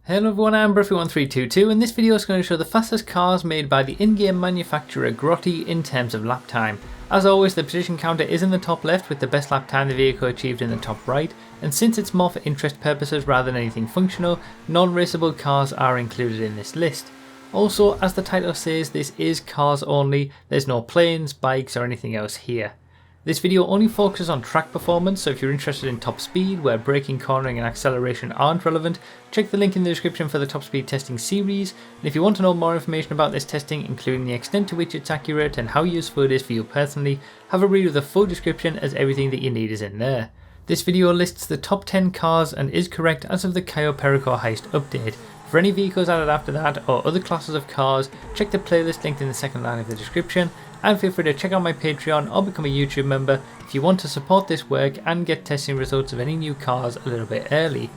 Hello everyone, I'm Bruffy1322 and this video is going to show the fastest cars made by the in-game manufacturer Grotti in terms of lap time. As always, the position counter is in the top left with the best lap time the vehicle achieved in the top right, and since it's more for interest purposes rather than anything functional, non-raceable cars are included in this list. Also, as the title says, this is cars only, there's no planes, bikes or anything else here. This video only focuses on track performance, so if you're interested in top speed, where braking, cornering and acceleration aren't relevant, check the link in the description for the top speed testing series, and if you want to know more information about this testing, including the extent to which it's accurate and how useful it is for you personally, have a read of the full description as everything that you need is in there. This video lists the top 10 cars and is correct as of the Cayo Perico heist update. For any vehicles added after that or other classes of cars, check the playlist linked in the second line of the description, and feel free to check out my Patreon or become a YouTube member if you want to support this work and get testing results of any new cars a little bit early.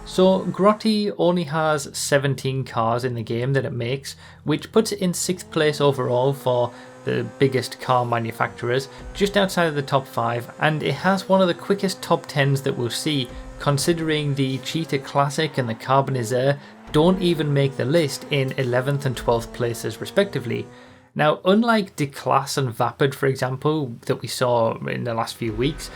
So Grotti only has 17 cars in the game that it makes, which puts it in 6th place overall for the biggest car manufacturers, just outside of the top 5, and it has one of the quickest top 10s that we'll see, considering the Cheetah Classic and the Carbonizer don't even make the list in 11th and 12th places respectively. Now, unlike D-Class and Vapid, for example, that we saw in the last few weeks,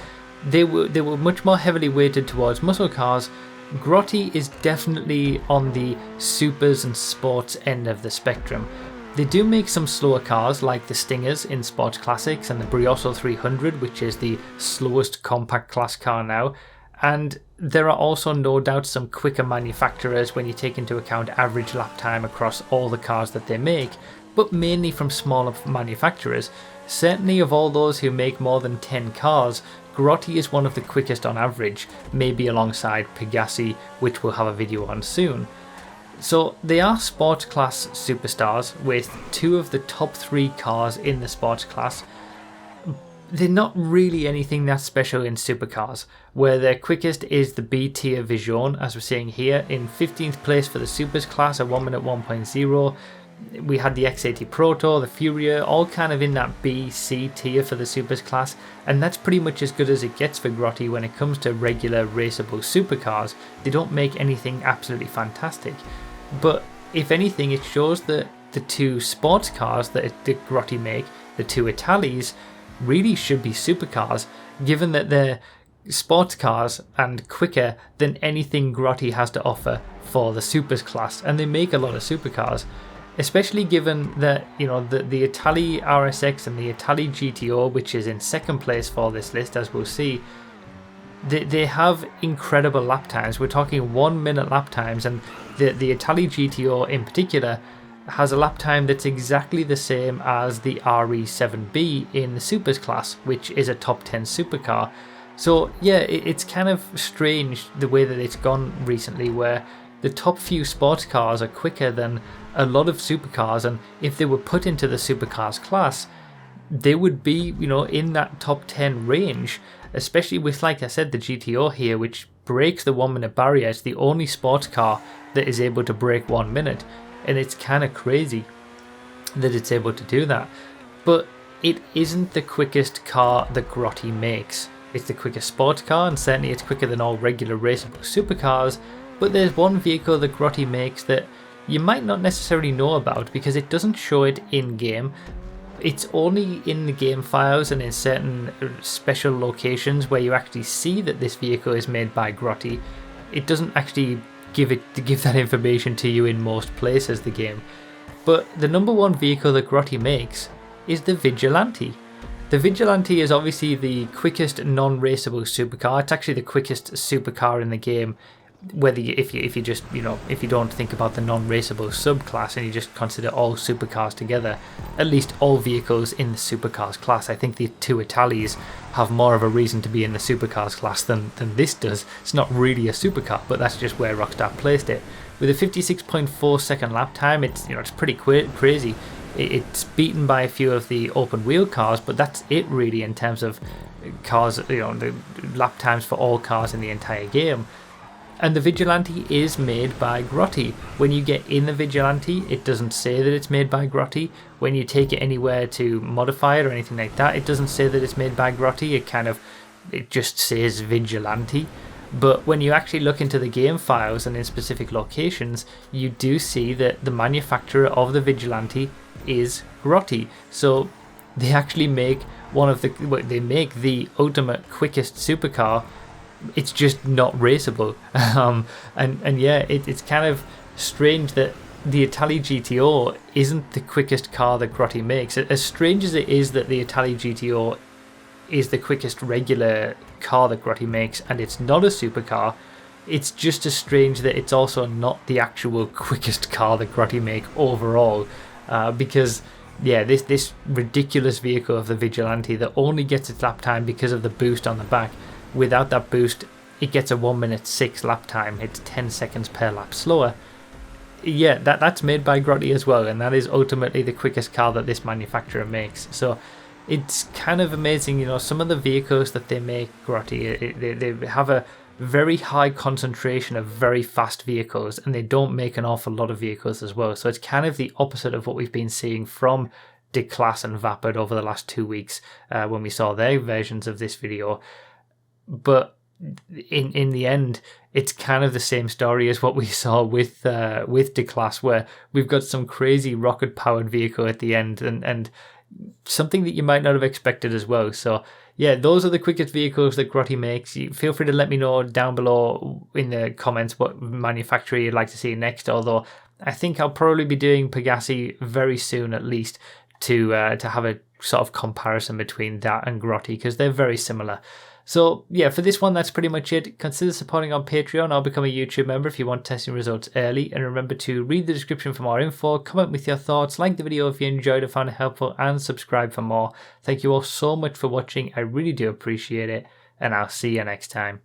they were much more heavily weighted towards muscle cars. Grotti is definitely on the supers and sports end of the spectrum. They do make some slower cars like the Stingers in Sports Classics and the Brioso 300, which is the slowest compact class car now, and there are also no doubt some quicker manufacturers when you take into account average lap time across all the cars that they make, but mainly from smaller manufacturers. Certainly of all those who make more than 10 cars, Grotti is one of the quickest on average, maybe alongside Pegassi, which we'll have a video on soon. So they are sports class superstars with 2 of the top 3 cars in the sports class. They're not really anything that special in supercars, where their quickest is the B tier Vision, as we're seeing here, in 15th place for the supers class at 1 minute 1.0. We had the X80 Proto, the Furia, all kind of in that B-C tier for the supers class, and that's pretty much as good as it gets for Grotti when it comes to regular raceable supercars. They don't make anything absolutely fantastic, but if anything it shows that the 2 sports cars that Grotti make, the 2 Italis, really should be supercars, given that they're sports cars and quicker than anything Grotti has to offer for the supers class, and they make a lot of supercars. Especially given that, you know, the Itali RSX and the Itali GTO, which is in 2nd place for this list, as we'll see, they have incredible lap times. We're talking 1 minute lap times, and the Itali GTO in particular has a lap time that's exactly the same as the RE7B in the supers class, which is a top 10 supercar. So yeah, it's kind of strange the way that it's gone recently, where the top few sports cars are quicker than a lot of supercars, and if they were put into the supercars class, they would be, you know, in that top 10 range, especially with, like I said, the GTO here, which breaks the 1 minute barrier. It's the only sports car that is able to break 1 minute, and it's kind of crazy that it's able to do that. But it isn't the quickest car that Grotti makes. It's the quickest sports car, and certainly it's quicker than all regular raceable supercars. But there's one vehicle that Grotti makes that you might not necessarily know about because it doesn't show it in-game. It's only in the game files and in certain special locations where you actually see that this vehicle is made by Grotti. It doesn't actually give that information to you in most places, the game. But the number 1 vehicle that Grotti makes is the Vigilante. The Vigilante is obviously the quickest non-raceable supercar. It's actually the quickest supercar in the game, whether if you just, you know, if you don't think about the non-raceable subclass and you just consider all supercars together, at least all vehicles in the supercars class. I think the 2 Italis have more of a reason to be in the supercars class than this does. It's not really a supercar, but that's just where Rockstar placed it. With a 56.4 second lap time, it's pretty crazy. It's beaten by a few of the open wheel cars, but that's it really in terms of cars, you know, the lap times for all cars in the entire game. And the Vigilante is made by Grotti. When you get in the Vigilante, it doesn't say that it's made by Grotti. When you take it anywhere to modify it or anything like that, it doesn't say that it's made by Grotti. It just says Vigilante. But when you actually look into the game files and in specific locations, you do see that the manufacturer of the Vigilante is Grotti. So they actually make they make the ultimate quickest supercar. It's just not raceable. And yeah, it's kind of strange that the Italy GTO isn't the quickest car that Grotti makes. As strange as it is that the Italy GTO is the quickest regular car that Grotti makes and it's not a supercar, it's just as strange that it's also not the actual quickest car that Grotti make overall, because yeah, this ridiculous vehicle of the Vigilante that only gets its lap time because of the boost on the back. Without that boost, it gets a 1:06 lap time. It's 10 seconds per lap slower. Yeah, that's made by Grotti as well, and that is ultimately the quickest car that this manufacturer makes. So it's kind of amazing, you know, some of the vehicles that they make, Grotti, they have a very high concentration of very fast vehicles, and they don't make an awful lot of vehicles as well. So it's kind of the opposite of what we've been seeing from Declasse and Vapid over the last 2 weeks when we saw their versions of this video. But in the end, it's kind of the same story as what we saw with Declasse, where we've got some crazy rocket powered vehicle at the end and something that you might not have expected as well. So yeah, those are the quickest vehicles that Grotti makes. You feel free to let me know down below in the comments what manufacturer you'd like to see next, although I think I'll probably be doing Pegassi very soon at least to have a sort of comparison between that and Grotti, because they're very similar. So yeah, for this one, that's pretty much it. Consider supporting on Patreon or become a YouTube member if you want testing results early. And remember to read the description for more info, comment with your thoughts, like the video if you enjoyed or found it helpful, and subscribe for more. Thank you all so much for watching. I really do appreciate it, and I'll see you next time.